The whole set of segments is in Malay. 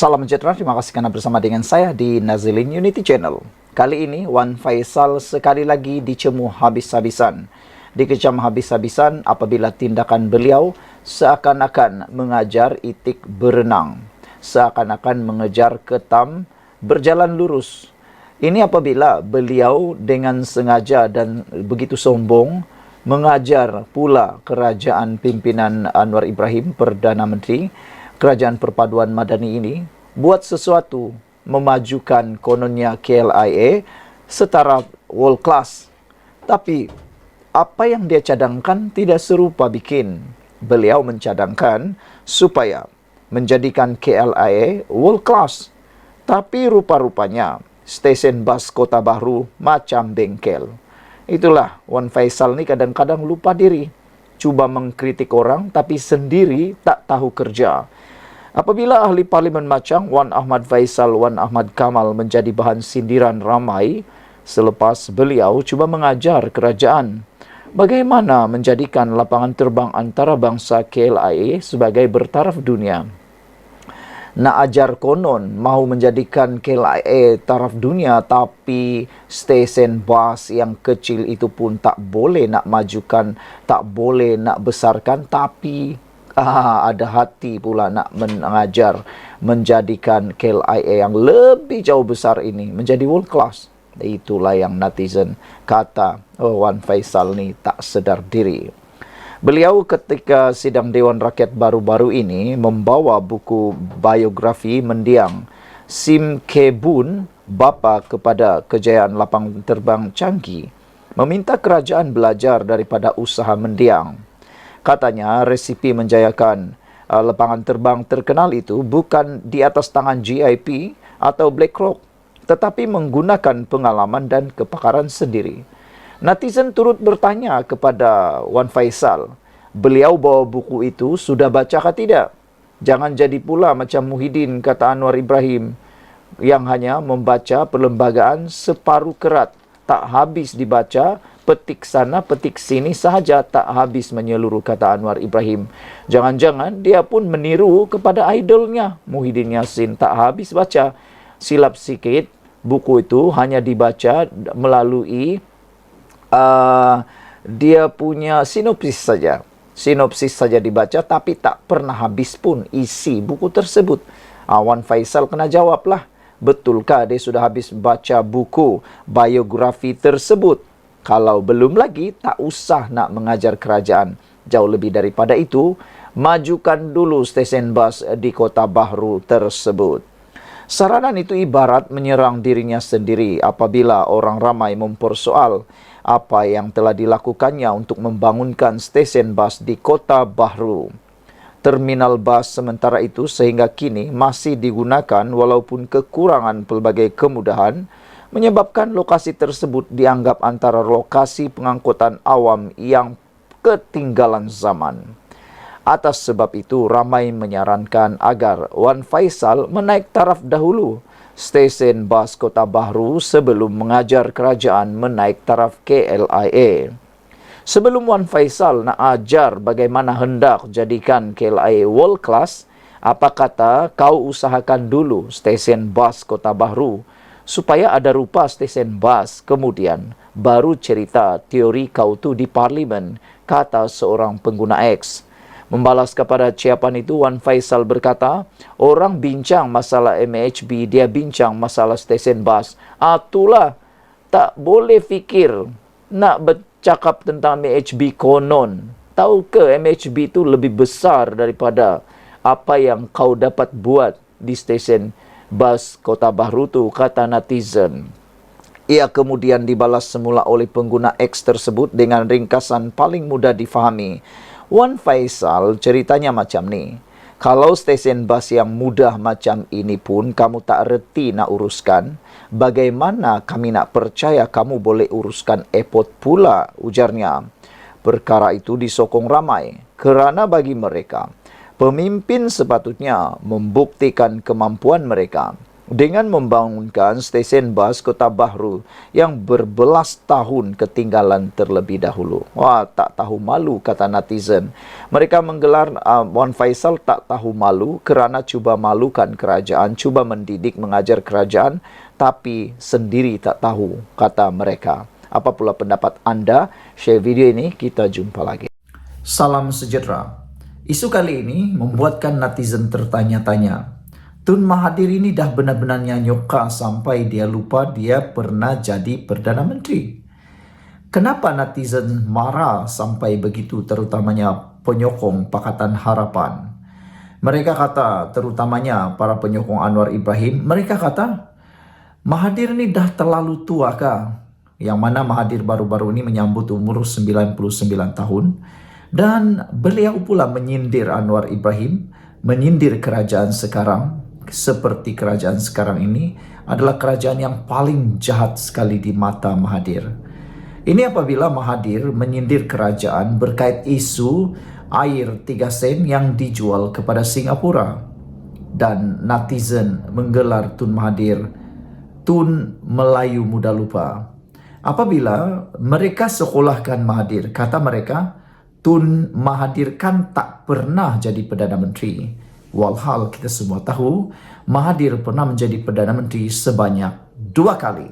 Salam sejahtera, terima kasih karena bersama dengan saya di Nazilin Unity Channel. Kali ini Wan Faisal sekali lagi dicemu habis-habisan. Dikecam habis-habisan apabila tindakan beliau seakan-akan mengajar itik berenang, seakan-akan mengejar ketam berjalan lurus. Ini apabila beliau dengan sengaja dan begitu sombong mengajar pula kerajaan pimpinan Anwar Ibrahim, Perdana Menteri Kerajaan Perpaduan Madani ini buat sesuatu, memajukan kononnya KLIA setara world class. Tapi apa yang dia cadangkan tidak serupa bikin. Beliau mencadangkan supaya menjadikan KLIA world class. Tapi rupa-rupanya stesen bas Kota Bahru macam bengkel. Itulah Wan Faisal ni kadang-kadang lupa diri. Cuba mengkritik orang tapi sendiri tak tahu kerja. Apabila ahli parlimen macam Wan Ahmad Faisal, Wan Ahmad Kamal menjadi bahan sindiran ramai selepas beliau cuba mengajar kerajaan bagaimana menjadikan lapangan terbang antarabangsa KLIA sebagai bertaraf dunia. Nak ajar konon mahu menjadikan KLIA taraf dunia, tapi stesen bas yang kecil itu pun tak boleh nak majukan, tak boleh nak besarkan, tapi ada hati pula nak mengajar, menjadikan KLIA yang lebih jauh besar ini menjadi world class. Itulah yang netizen kata, Wan Faisal ni tak sedar diri. Beliau ketika sidang Dewan Rakyat baru-baru ini membawa buku biografi mendiang Sim Kebun, bapa kepada kejayaan lapangan terbang canggih, meminta kerajaan belajar daripada usaha mendiang. Katanya resipi menjayakan lapangan terbang terkenal itu bukan di atas tangan GIP atau BlackRock, tetapi menggunakan pengalaman dan kepakaran sendiri. Netizen turut bertanya kepada Wan Faisal, beliau bawa buku itu sudah baca kah tidak? Jangan jadi pula macam Muhyiddin, kata Anwar Ibrahim, yang hanya membaca perlembagaan separuh kerat, tak habis dibaca, petik sana, petik sini sahaja, tak habis menyeluruh, kata Anwar Ibrahim. Jangan-jangan dia pun meniru kepada idolnya, Muhyiddin Yassin, tak habis baca. Silap sikit, buku itu hanya dibaca melalui dia punya sinopsis saja. Sinopsis saja dibaca, tapi tak pernah habis pun isi buku tersebut. Wan Faisal kena jawablah, betulkah dia sudah habis baca buku biografi tersebut? Kalau belum lagi, tak usah nak mengajar kerajaan. Jauh lebih daripada itu, majukan dulu stesen bas di Kota Bahru tersebut. Saranan itu ibarat menyerang dirinya sendiri apabila orang ramai mempersoal apa yang telah dilakukannya untuk membangunkan stesen bas di Kota Bahru. Terminal bas sementara itu sehingga kini masih digunakan walaupun kekurangan pelbagai kemudahan, menyebabkan lokasi tersebut dianggap antara lokasi pengangkutan awam yang ketinggalan zaman. Atas sebab itu, ramai menyarankan agar Wan Faisal menaik taraf dahulu stesen bas Kota Bahru sebelum mengajar kerajaan menaik taraf KLIA. Sebelum Wan Faisal nak ajar bagaimana hendak jadikan KLIA world class, apa kata kau usahakan dulu stesen bas Kota Bahru supaya ada rupa stesen bas, kemudian baru cerita teori kau tu di parlimen, kata seorang pengguna X. Membalas kepada ciapan itu, Wan Faisal berkata, orang bincang masalah MHB, dia bincang masalah stesen bas. Itulah, tak boleh fikir nak bercakap tentang MHB konon. Tahu ke MHB itu lebih besar daripada apa yang kau dapat buat di stesen bas Kota Bahru tu, kata netizen. Ia kemudian dibalas semula oleh pengguna X tersebut dengan ringkasan paling mudah difahami. Wan Faisal ceritanya macam ni. Kalau stesen bas yang mudah macam ini pun kamu tak reti nak uruskan, bagaimana kami nak percaya kamu boleh uruskan airport pula, ujarnya. Perkara itu disokong ramai kerana bagi mereka, pemimpin sepatutnya membuktikan kemampuan mereka. dengan membangunkan stesen bas Kota Bahru yang berbelas tahun ketinggalan terlebih dahulu. Wah, tak tahu malu, kata netizen. Mereka menggelar Wan Faisal tak tahu malu kerana cuba malukan kerajaan, cuba mendidik mengajar kerajaan, tapi sendiri tak tahu, kata mereka. Apa pula pendapat anda? Share video ini, kita jumpa lagi. Salam sejahtera. Isu kali ini membuatkan netizen tertanya-tanya. Tun Mahathir ini dah benar-benar nyoka sampai dia lupa dia pernah jadi Perdana Menteri. Kenapa netizen marah sampai begitu, terutamanya penyokong Pakatan Harapan? Mereka kata, terutamanya para penyokong Anwar Ibrahim, mereka kata, Mahathir ini dah terlalu tua kah? Yang mana Mahathir baru-baru ini menyambut umur 99 tahun. Dan beliau pula menyindir Anwar Ibrahim, menyindir kerajaan sekarang, seperti kerajaan sekarang ini adalah kerajaan yang paling jahat sekali di mata Mahathir. Ini apabila Mahathir menyindir kerajaan berkait isu air 3 sen yang dijual kepada Singapura. Dan netizen menggelar Tun Mahathir, Tun Melayu Muda Lupa. Apabila mereka sekolahkan Mahathir, kata mereka, Tun Mahathir kan tak pernah jadi Perdana Menteri. Walhal kita semua tahu, Mahathir pernah menjadi Perdana Menteri sebanyak 2 kali.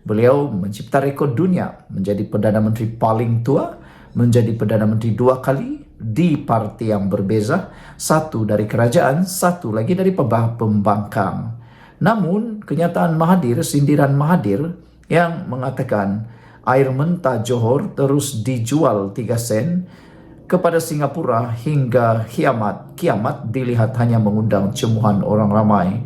Beliau mencipta rekod dunia, menjadi Perdana Menteri paling tua, menjadi Perdana Menteri 2 kali di parti yang berbeza, satu dari kerajaan, satu lagi dari pembangkang. Namun, kenyataan Mahathir, sindiran Mahathir yang mengatakan air mentah Johor terus dijual 3 sen kepada Singapura hingga kiamat dilihat hanya mengundang cemuhan orang ramai.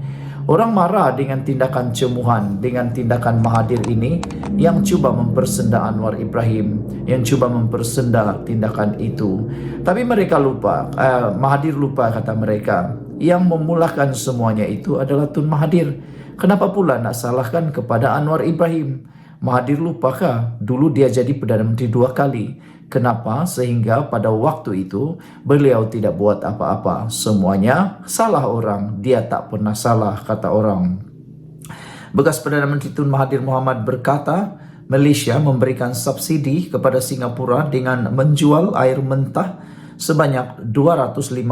Orang marah dengan tindakan cemuhan, dengan tindakan Mahathir ini yang cuba mempersenda Anwar Ibrahim, yang cuba mempersenda tindakan itu. Tapi mereka lupa, Mahathir lupa, kata mereka, yang memulakan semuanya itu adalah Tun Mahathir. Kenapa pula nak salahkan kepada Anwar Ibrahim? Mahathir lupakah dulu dia jadi Perdana Menteri 2 kali? Kenapa sehingga pada waktu itu beliau tidak buat apa-apa? Semuanya salah orang, dia tak pernah salah, kata orang. Bekas Perdana Menteri Tun Mahathir Mohamad berkata, Malaysia memberikan subsidi kepada Singapura dengan menjual air mentah sebanyak 250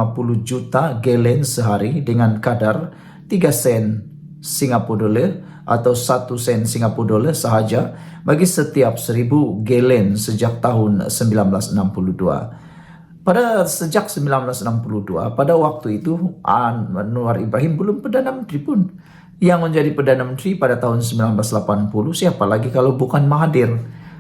juta galen sehari dengan kadar 3 sen Singapura dolar atau 1 sen Singapura dolar sahaja bagi setiap 1000 galen sejak tahun 1962. Sejak 1962, pada waktu itu Anwar Ibrahim belum Perdana Menteri pun. Yang menjadi Perdana Menteri pada tahun 1980 siapa lagi kalau bukan Mahathir.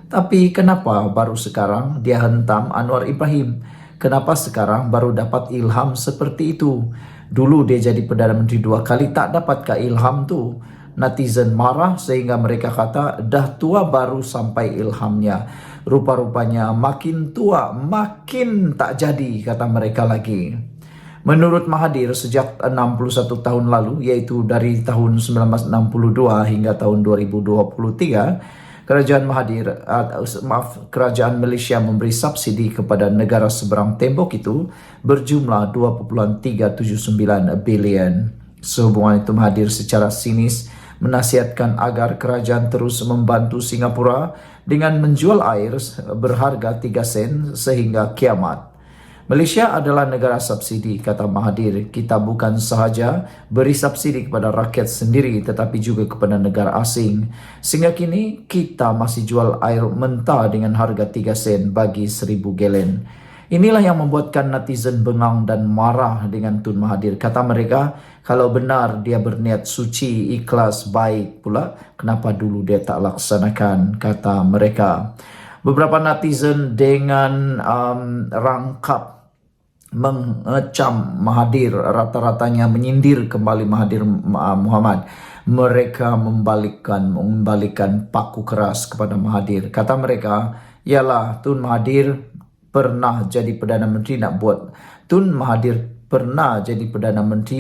Tapi kenapa baru sekarang dia hentam Anwar Ibrahim? Kenapa sekarang baru dapat ilham seperti itu? Dulu dia jadi Perdana Menteri 2 kali, tak dapatkah ilham tu? Netizen marah sehingga mereka kata dah tua baru sampai ilhamnya. Rupa-rupanya makin tua makin tak jadi, kata mereka lagi. Menurut Mahathir sejak 61 tahun lalu, yaitu dari tahun 1962 hingga tahun 2023, kerajaan Malaysia memberi subsidi kepada negara seberang tembok itu berjumlah 2.379 bilion. Sehubungan itu Mahathir secara sinis menasihatkan agar kerajaan terus membantu Singapura dengan menjual air berharga 3 sen sehingga kiamat. Malaysia adalah negara subsidi, kata Mahathir. Kita bukan sahaja beri subsidi kepada rakyat sendiri tetapi juga kepada negara asing. Sehingga kini kita masih jual air mentah dengan harga 3 sen bagi 1000 galen. Inilah yang membuatkan netizen bengang dan marah dengan Tun Mahathir. Kata mereka, kalau benar dia berniat suci, ikhlas, baik pula, kenapa dulu dia tak laksanakan, kata mereka. Beberapa netizen dengan rangkap mengecam Mahathir, rata-ratanya menyindir kembali Mahathir Mohamad. Mereka membalikan paku keras kepada Mahathir. Kata mereka, yalah Tun Mahathir pernah jadi Perdana Menteri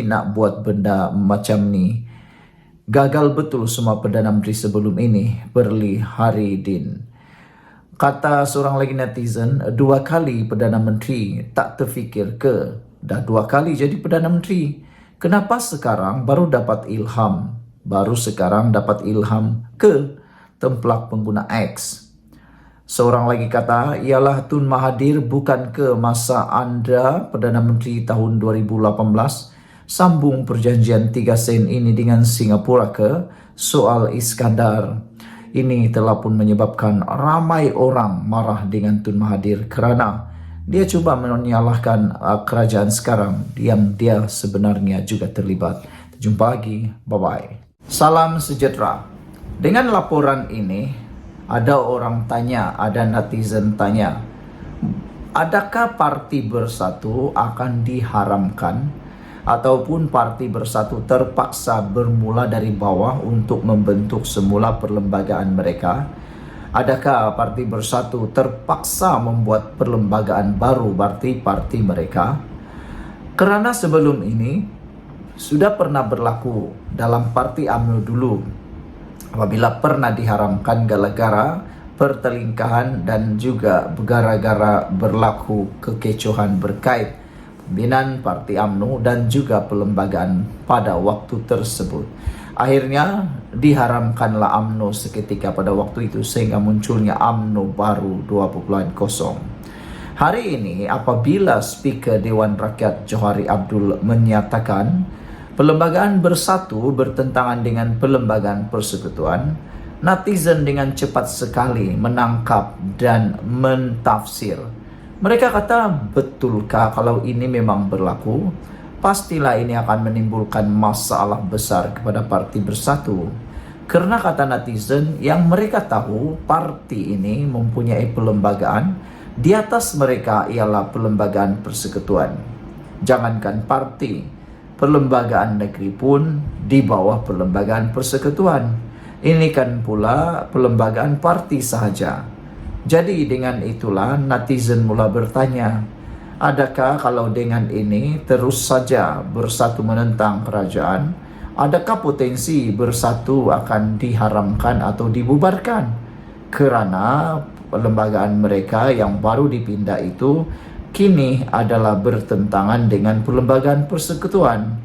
nak buat benda macam ni. Gagal betul semua Perdana Menteri sebelum ini, Perli Haridin. Kata seorang lagi netizen, 2 kali Perdana Menteri, tak terfikir ke? Dah 2 kali jadi Perdana Menteri. Kenapa sekarang baru dapat ilham? baru sekarang dapat ilham ke templak pengguna X. Seorang lagi kata, ialah Tun Mahathir bukan ke masa Anda Perdana Menteri tahun 2018 sambung perjanjian 3 sen ini dengan Singapura ke soal Iskandar. Ini telah pun menyebabkan ramai orang marah dengan Tun Mahathir kerana dia cuba menyalahkan kerajaan sekarang yang dia sebenarnya juga terlibat. Jumpa lagi, bye-bye. Salam sejahtera. Dengan laporan ini, ada orang tanya, ada netizen tanya, adakah Parti Bersatu akan diharamkan ataupun Parti Bersatu terpaksa bermula dari bawah untuk membentuk semula perlembagaan mereka? Adakah Parti Bersatu terpaksa membuat perlembagaan baru berarti parti mereka? Kerana sebelum ini sudah pernah berlaku dalam Parti UMNO dulu, apabila pernah diharamkan gara-gara pertelingkahan dan juga gara-gara berlaku kekecohan berkait pembinaan Parti UMNO dan juga perlembagaan pada waktu tersebut. Akhirnya diharamkanlah UMNO seketika pada waktu itu sehingga munculnya UMNO baru 2.0. Hari ini apabila Speaker Dewan Rakyat Johari Abdul menyatakan perlembagaan bersatu bertentangan dengan perlembagaan persekutuan, netizen dengan cepat sekali menangkap dan mentafsir. Mereka kata, betulkah kalau ini memang berlaku? Pastilah ini akan menimbulkan masalah besar kepada Parti Bersatu. Karena kata netizen, yang mereka tahu parti ini mempunyai perlembagaan, di atas mereka ialah perlembagaan persekutuan. Jangankan parti, perlembagaan negeri pun di bawah perlembagaan persekutuan. Ini kan pula perlembagaan parti sahaja. Jadi dengan itulah netizen mula bertanya, adakah kalau dengan ini terus saja bersatu menentang kerajaan, adakah potensi bersatu akan diharamkan atau dibubarkan? Kerana perlembagaan mereka yang baru dipindah itu kini adalah bertentangan dengan perlembagaan persekutuan.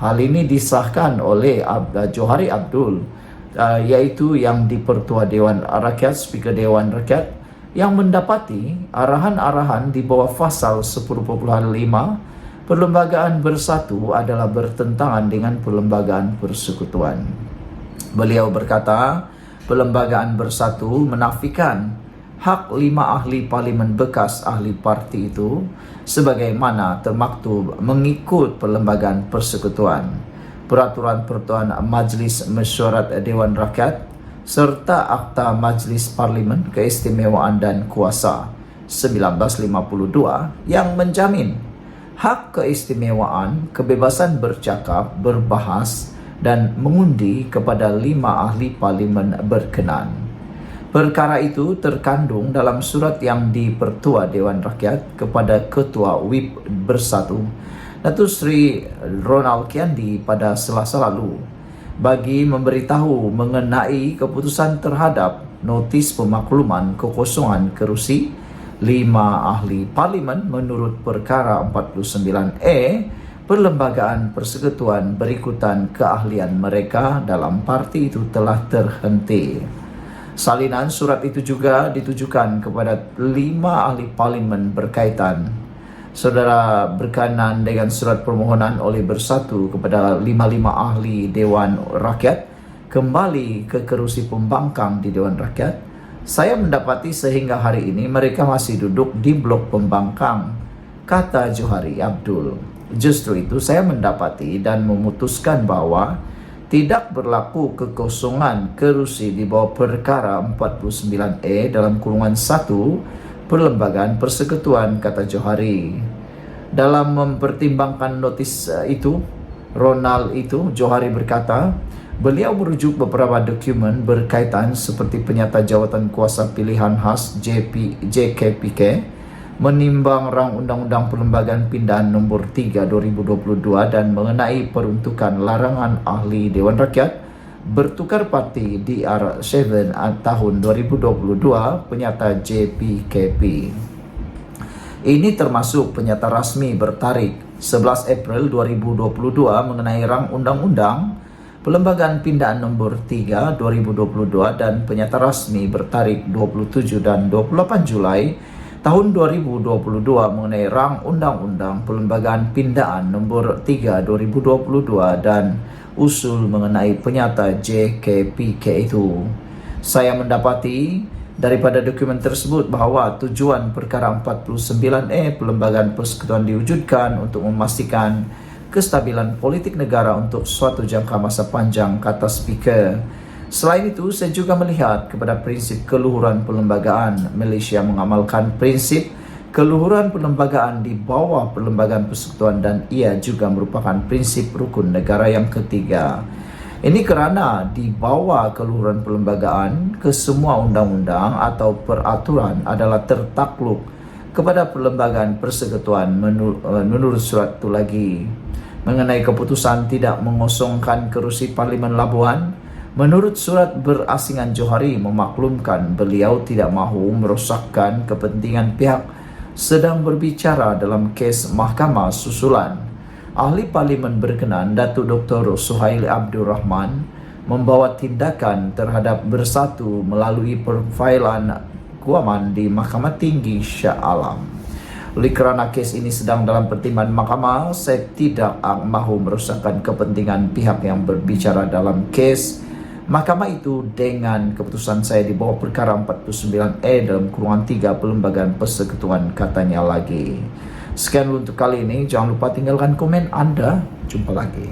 Hal ini disahkan oleh Johari Abdul, yaitu yang di-Pertua Dewan Rakyat, Speaker Dewan Rakyat, yang mendapati arahan-arahan di bawah pasal 10.5 perlembagaan bersatu adalah bertentangan dengan perlembagaan persekutuan. Beliau berkata, perlembagaan bersatu menafikan hak 5 ahli parlimen bekas ahli parti itu sebagaimana termaktub mengikut perlembagaan persekutuan, peraturan pertuan Majlis Mesyuarat Dewan Rakyat serta Akta Majlis Parlimen Keistimewaan dan Kuasa 1952 yang menjamin hak keistimewaan, kebebasan bercakap, berbahas dan mengundi kepada 5 ahli parlimen berkenan. Perkara itu terkandung dalam surat yang di-Pertua Dewan Rakyat kepada Ketua WIP Bersatu, Datuk Seri Ronald Kiandi pada Selasa lalu, bagi memberitahu mengenai keputusan terhadap notis pemakluman kekosongan kerusi 5 ahli parlimen menurut perkara 49A perlembagaan persekutuan berikutan keahlian mereka dalam parti itu telah terhenti. Salinan surat itu juga ditujukan kepada 5 ahli parlimen berkaitan. Saudara berkenan dengan surat permohonan oleh Bersatu kepada 5 ahli Dewan Rakyat kembali ke kerusi pembangkang di Dewan Rakyat. Saya mendapati sehingga hari ini mereka masih duduk di blok pembangkang, kata Johari Abdul. Justru itu saya mendapati dan memutuskan bahawa tidak berlaku kekosongan kerusi di bawah perkara 49A dalam kurungan 1 perlembagaan persekutuan, kata Johari. Dalam mempertimbangkan notis itu, Johari berkata, beliau merujuk beberapa dokumen berkaitan seperti penyata jawatan kuasa pilihan khas JKPK, menimbang rang Undang-Undang Perlembagaan Pindahan Nombor 3 2022 dan mengenai peruntukan larangan ahli Dewan Rakyat bertukar parti DR7 tahun 2022 penyata JPKP. Ini termasuk penyata rasmi bertarikh 11 April 2022 mengenai rang Undang-Undang Pelembagaan Pindaan Nomor 3 2022 dan penyata rasmi bertarikh 27 dan 28 Julai tahun 2022 mengenai rang Undang-Undang Pelembagaan Pindaan Nomor 3 2022 dan usul mengenai penyata JKPK itu. Saya mendapati daripada dokumen tersebut bahawa tujuan perkara 49E Pelembagaan Persekutuan diwujudkan untuk memastikan kestabilan politik negara untuk suatu jangka masa panjang, kata Speaker. Selain itu, saya juga melihat kepada prinsip keluhuran perlembagaan. Malaysia mengamalkan prinsip keluhuran perlembagaan di bawah Perlembagaan Persekutuan dan ia juga merupakan prinsip rukun negara yang ketiga. Ini kerana di bawah keluhuran perlembagaan, kesemua undang-undang atau peraturan adalah tertakluk kepada Perlembagaan Persekutuan menurut surat itu lagi. Mengenai keputusan tidak mengosongkan kerusi Parlimen Labuan, menurut surat berasingan Johari memaklumkan beliau tidak mahu merosakkan kepentingan pihak sedang berbicara dalam kes mahkamah susulan. Ahli Parlimen berkenan Datuk Dr. Suhaili Abdul Rahman membawa tindakan terhadap Bersatu melalui perfailan guaman di Mahkamah Tinggi Shah Alam. Oleh kerana kes ini sedang dalam pertimbangan mahkamah, saya tidak mahu merosakkan kepentingan pihak yang berbicara dalam kes mahkamah itu dengan keputusan saya di bawah perkara 49E dalam kurungan 3 Perlembagaan Persekutuan, katanya lagi. Sekian untuk kali ini, jangan lupa tinggalkan komen Anda. Jumpa lagi.